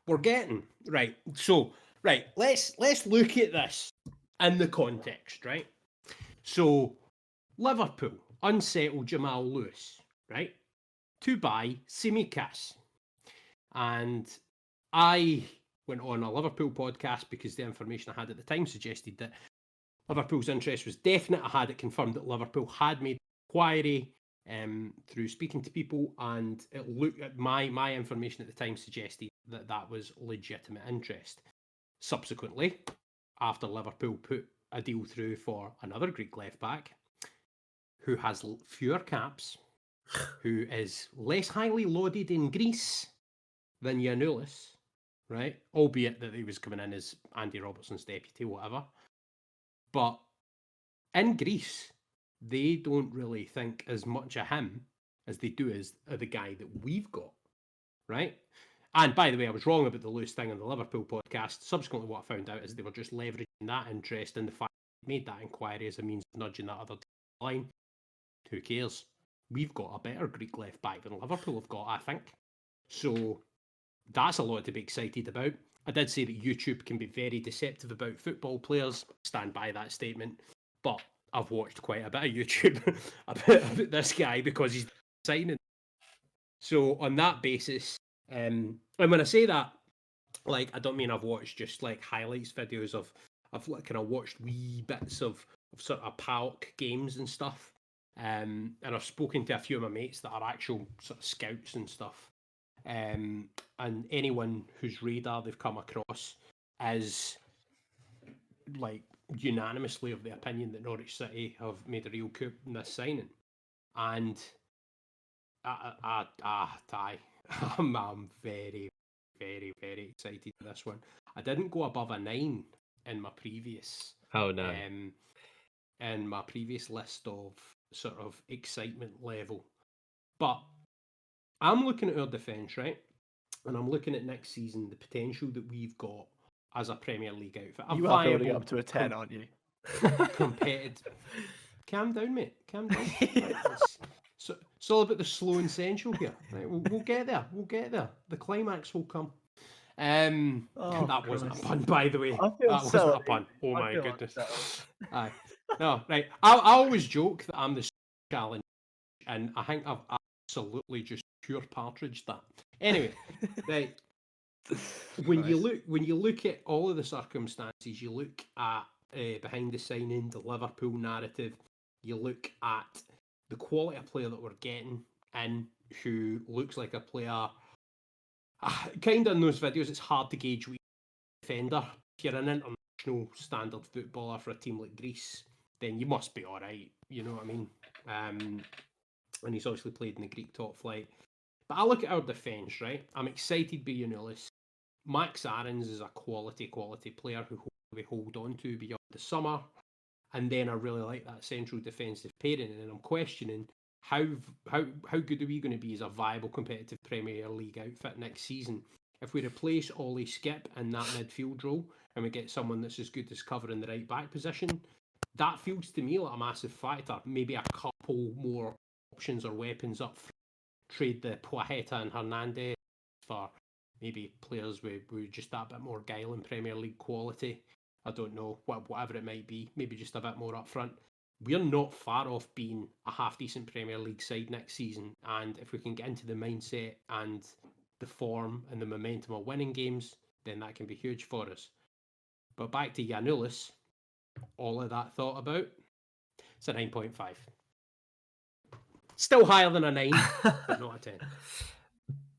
we're getting right. So let's look at this in the context, right? So Liverpool unsettled Jamal Lewis, right, to buy Tsimikas, and I went on a Liverpool podcast because the information I had at the time suggested that Liverpool's interest was definite. I had it confirmed that Liverpool had made inquiry through speaking to people, and it looked at my information at the time suggested that was legitimate interest. Subsequently, after Liverpool put a deal through for another Greek left back who has fewer caps, who is less highly lauded in Greece than Giannoulis, right? Albeit that he was coming in as Andy Robertson's deputy, whatever. But in Greece, they don't really think as much of him as they do as the guy that we've got, right? And by the way, I was wrong about the Lewis thing on the Liverpool podcast. Subsequently, what I found out is they were just leveraging that interest in the fact they made that inquiry as a means of nudging that other line. Who cares? We've got a better Greek left back than Liverpool have got, I think. So that's a lot to be excited about. I did say that YouTube can be very deceptive about football players. Stand by that statement. But I've watched quite a bit of YouTube about this guy because he's signing. So on that basis, and when I say that, like, I don't mean I've watched just like highlights videos of I've kind of watched wee bits of sort of PAOK games and stuff. And I've spoken to a few of my mates that are actual sort of scouts and stuff. And anyone whose radar they've come across is like unanimously of the opinion that Norwich City have made a real coup in this signing. And I'm very, very, very excited for this one. I didn't go above a 9 in my previous in my previous list of sort of excitement level. But I'm looking at our defence, right? And I'm looking at next season, the potential that we've got as a Premier League outfit. You are building up to a 10, aren't you? Competitive. Calm down, mate. Calm down. Right, so it's all about the slow and sensual here. Right, we'll get there. We'll get there. The climax will come. That wasn't a pun, by the way. That wasn't a pun. Oh my goodness. Aye. No, right. I always joke that I'm the challenge, and I think I've absolutely just pure partridge that. Anyway, right. When you look at all of the circumstances, you look at behind the signing, the Liverpool narrative, you look at the quality of player that we're getting in, who looks like a player. Kind of in those videos, it's hard to gauge what defender. If you're an international standard footballer for a team like Greece, then you must be all right. You know what I mean? And he's obviously played in the Greek top flight. But I look at our defence, right? I'm excited by Giannoulis. Max Aarons is a quality player who we hold on to beyond the summer. And then I really like that central defensive pairing. And I'm questioning how good are we going to be as a viable competitive Premier League outfit next season if we replace Ollie Skip in that midfield role and we get someone that's as good as covering the right back position. That feels to me like a massive factor. Maybe a couple more options or weapons up front. Trade the Poeta and Hernandez for maybe players with just that bit more guile and Premier League quality. I don't know, whatever it might be. Maybe just a bit more up front. We're not far off being a half-decent Premier League side next season. And if we can get into the mindset and the form and the momentum of winning games, then that can be huge for us. But back to Giannoulis, all of that thought about, it's a 9.5. Still higher than a 9, but not a 10.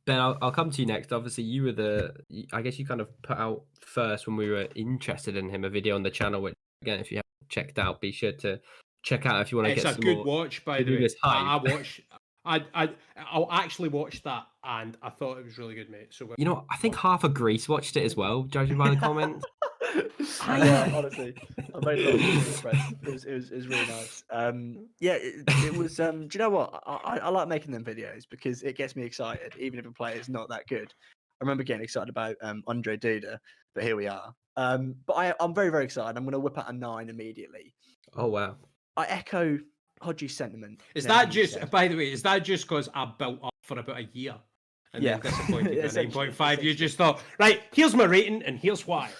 Ben, I'll come to you next. Obviously, you were I guess you kind of put out first when we were interested in him, a video on the channel, which, again, if you haven't checked out, be sure to check out if you want to get some more. It's a good watch, by the way. I actually watched that, and I thought it was really good, mate. So you know, I think half of Greece watched it as well, judging by the comments. Yeah, honestly, I'm very impressed. It was really nice. It was. Do you know what? I like making them videos because it gets me excited, even if a player is not that good. I remember getting excited about Andre Duda, but here we are. But I'm very, very excited. I'm going to whip out a 9 immediately. Oh wow! I echo Hodgey's sentiment. Is that just, by the way, is that just because I built up for about a year and Yeah. then disappointed with a 9.5. You Essentially. just thought, right, here's my rating, and here's why.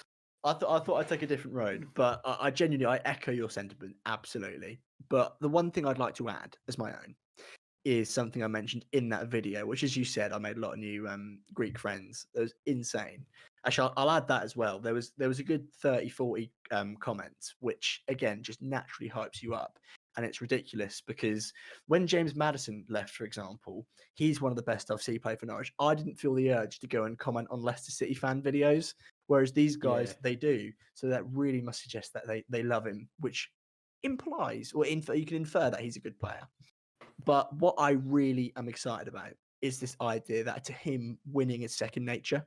I thought I'd take a different road, but I genuinely echo your sentiment absolutely. But the one thing I'd like to add as my own is something I mentioned in that video, which, as you said, I made a lot of new Greek friends. That was insane. Actually, I'll add that as well. There was a good 30, 40 comments, which again just naturally hypes you up. And it's ridiculous because when James Maddison left, for example, he's one of the best I've seen play for Norwich. I didn't feel the urge to go and comment on Leicester City fan videos, whereas these guys, they do. So that really must suggest that they love him, which implies, or you can infer that he's a good player. But what I really am excited about is this idea that to him, winning is second nature.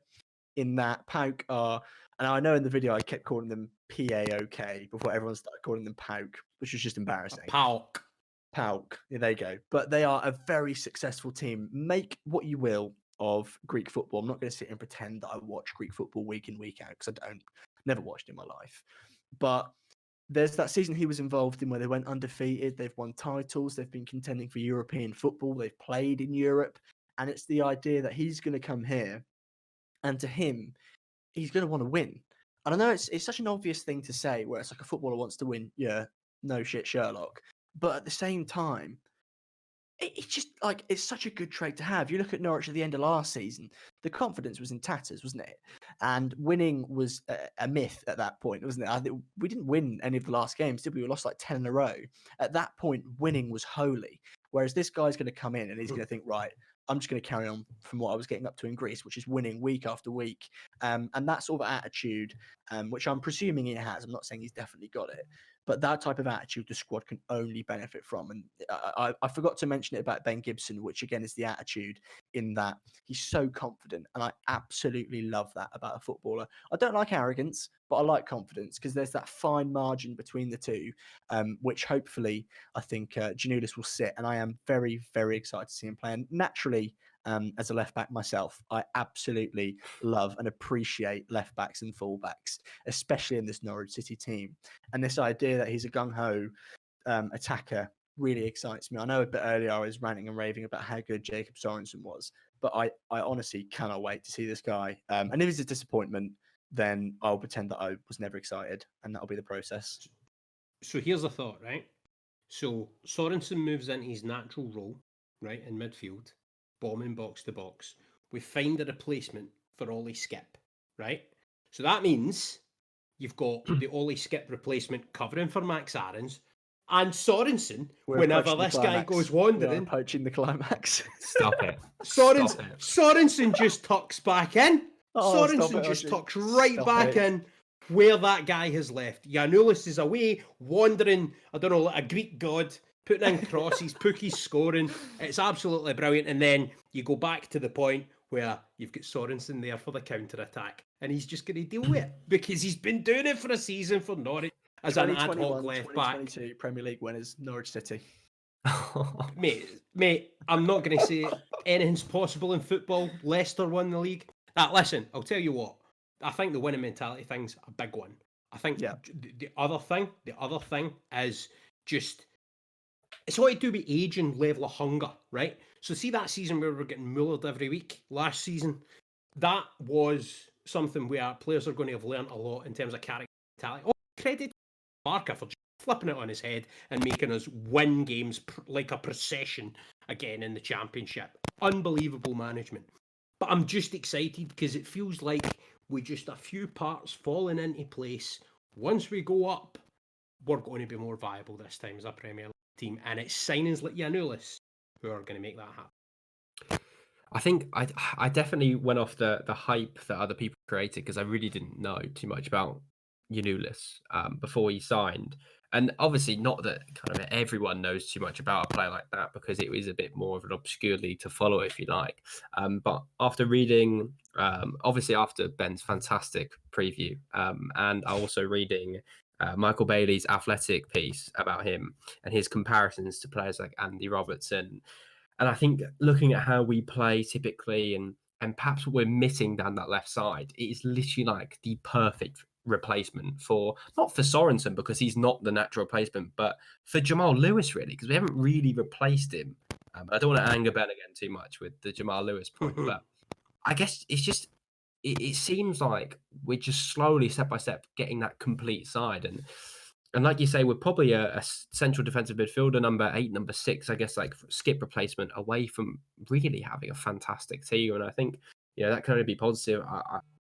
In that PAOK are, and I know in the video I kept calling them PAOK before everyone started calling them PAOK, which was just embarrassing. PAOK, yeah, there you go. But they are a very successful team. Make what you will of Greek football. I'm not going to sit and pretend that I watch Greek football week in, week out, because I don't. Never watched it in my life. But there's that season he was involved in where they went undefeated. They've won titles. They've been contending for European football. They've played in Europe. And it's the idea that he's going to come here, and to him, he's going to want to win. And I know it's such an obvious thing to say, where it's like a footballer wants to win. Yeah, no shit, Sherlock. But at the same time, it's just like, it's such a good trait to have. You look at Norwich at the end of last season, the confidence was in tatters, wasn't it? And winning was a myth at that point, wasn't it? We didn't win any of the last games, did we? We lost like 10 in a row. At that point, winning was holy. Whereas this guy's going to come in and he's going to think, right, I'm just going to carry on from what I was getting up to in Greece, which is winning week after week. And that sort of attitude, which I'm presuming he has, I'm not saying he's definitely got it, but that type of attitude the squad can only benefit from. And I forgot to mention it about Ben Gibson, which again is the attitude in that he's so confident. And I absolutely love that about a footballer. I don't like arrogance, but I like confidence, because there's that fine margin between the two, which hopefully I think Giannoulis will sit. And I am very, very excited to see him play. And naturally, as a left back myself, I absolutely love and appreciate left backs and full backs, especially in this Norwich City team. And this idea that he's a gung-ho attacker really excites me. I know a bit earlier I was ranting and raving about how good Jacob Sorensen was, but I honestly cannot wait to see this guy. And if it's a disappointment, then I'll pretend that I was never excited, and that'll be the process. So here's a thought, right? So Sorensen moves into his natural role, right, in midfield, bombing box to box. We find a replacement for Ollie Skip, right? So that means you've got the Ollie Skip replacement covering for Max Aarons, and Sorensen, whenever this guy goes wandering, approaching the climax. Stop it. Sorensen just tucks back in. Sorensen just tucks right back in where that guy has left. Giannoulis is away, wandering, I don't know, like a Greek god, putting in crosses, Pookie's scoring. It's absolutely brilliant. And then you go back to the point where you've got Sorensen there for the counter-attack, and he's just going to deal with it, because he's been doing it for a season for Norwich as an ad hoc left back. 2022 Premier League winners, Norwich City. Mate, I'm not going to say anything's possible in football. Leicester won the league. Listen, I'll tell you what. I think the winning mentality thing's a big one. I think the other thing is just, it's all to do with age and level of hunger, right? So see that season where we're getting mullered every week last season? That was something where players are going to have learned a lot in terms of character mentality. Oh, credit to Barker for just flipping it on his head and making us win games like a procession again in the Championship. Unbelievable management. But I'm just excited because it feels like with just a few parts falling into place, once we go up, we're going to be more viable this time as a Premier League team. And it's signings like Giannoulis who are going to make that happen. I think I definitely went off the hype that other people created, because I really didn't know too much about Giannoulis before he signed. And obviously not that kind of everyone knows too much about a player like that, because it was a bit more of an obscure league to follow, if you like. But after reading, obviously after Ben's fantastic preview, and also reading Michael Bailey's Athletic piece about him and his comparisons to players like Andy Robertson, and I think looking at how we play typically and perhaps what we're missing down that left side, it is literally like the perfect replacement for, not for Sorensen because he's not the natural replacement, but for Jamal Lewis, really, because we haven't really replaced him. I don't want to anger Ben again too much with the Jamal Lewis point, but I guess it's just it seems like we're just slowly, step by step, getting that complete side, and like you say, we're probably a central defensive midfielder, number 8, number 6, I guess, like skip replacement away from really having a fantastic team, and I think that can only be positive.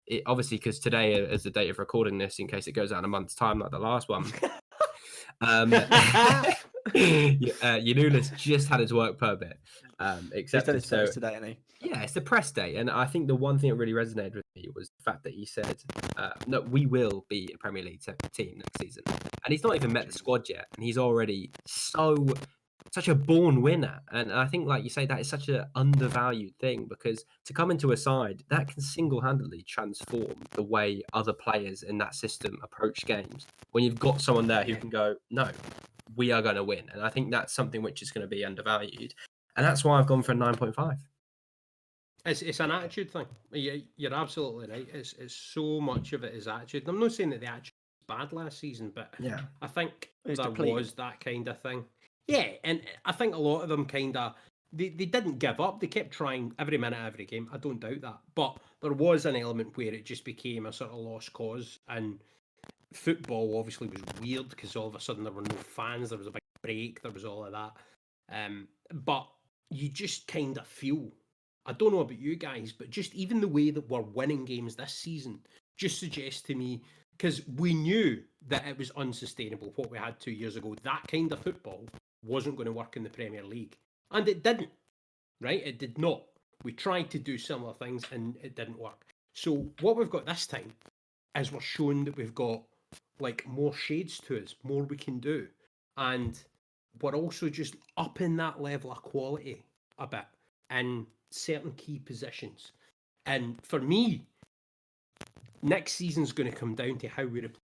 It, obviously, because today is the date of recording this, in case it goes out in a month's time, like the last one. Giannoulis just had his work permit accepted. He's done his today, hasn't he? Yeah, it's the press day, and I think the one thing that really resonated with me was the fact that he said, "No, we will be a Premier League team next season," and he's not even met the squad yet, and he's already such a born winner. And I think, like you say, that is such an undervalued thing, because to come into a side that can single-handedly transform the way other players in that system approach games. When you've got someone there who can go, "No, we are going to win," and I think that's something which is going to be undervalued, and that's why I've gone for a 9.5. It's an attitude thing. You're absolutely right. It's so much of it is attitude. I'm not saying that the attitude was bad last season, but I think there was that kind of thing. Yeah, and I think a lot of them kind of they didn't give up. They kept trying every minute, every game. I don't doubt that. But there was an element where it just became a sort of lost cause, and football obviously was weird because all of a sudden there were no fans. There was a big break. There was all of that. But you just kind of feel. I don't know about you guys, but just even the way that we're winning games this season just suggests to me, because we knew that it was unsustainable what we had 2 years ago. That kind of football wasn't going to work in the Premier League. And it didn't, right? It did not. We tried to do similar things and it didn't work. So what we've got this time is we're showing that we've got like more shades to us, more we can do. And we're also just upping that level of quality a bit in certain key positions. And for me, next season's going to come down to how we replace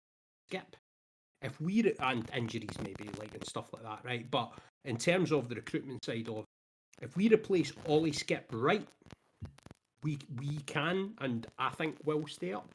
Skip. If we and injuries maybe, like, and stuff like that, right? But in terms of the recruitment side of, if we replace Ollie Skip right, we can, and I think will stay up.